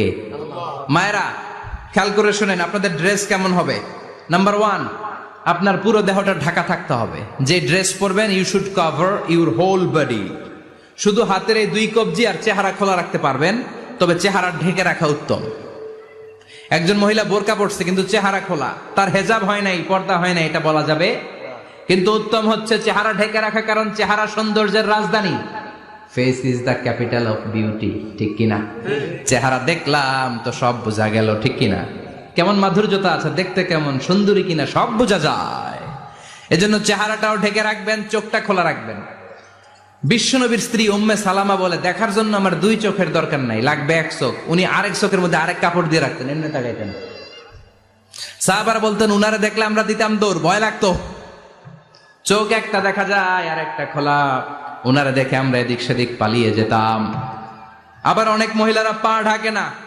কে? মায়েরা খেয়াল করে শুনেন, আপনাদের ড্রেস কেমন হবে? নাম্বার ওয়ান, আপনার পুরো দেহটা ঢাকা থাকতে হবে। যে ড্রেস পরবেন, you should cover your whole body. শুধু হাতের এই দুই কবজি আর চেহারা খোলা রাখতে পারবেন, তবে চেহারা ঢেকে রাখা উত্তম। একজন মহিলা বোরকা পড়ছে কিন্তু চেহারা খোলা, তার হেজাব হয় নাই, পর্দা হয় নাই, এটা বলা যাবে? কিন্তু উত্তম হচ্ছে চেহারা ঢেকে রাখা, কারণ চেহারা সৌন্দর্যের রাজধানী। Face is the capital of beauty, ঠিক কিনা? চেহারা দেখলাম তো সব বোঝা গেল, ঠিক কিনা? কেমন মাধুর্যতা আছে, দেখতে কেমন সুন্দরী কিনা সব বোঝা যায়। এজন্য চেহারাটাও ঢেকে রাখবেন, চোখটা খোলা রাখবেন। বিশ্বনবীর স্ত্রী উম্মে সালামা বলে, দেখার জন্য আমার দুই চোখের দরকার নাই, লাগবে এক চোখ। উনি আরেক চোখের মধ্যে আরেক কাপড় দিয়ে রাখতেন, এমনি তাকাইতেন। সাহাবারা বলতেন, উনারে দেখলে আমরা দিতাম দৌড়, ভয় লাগতো। চোখ একটা দেখা যায় আর একটা খোলা, ওনারা দেখে আমরা এদিক সেদিক পালিয়ে যেতাম। আবার অনেক মহিলারা পা ঢাকে না।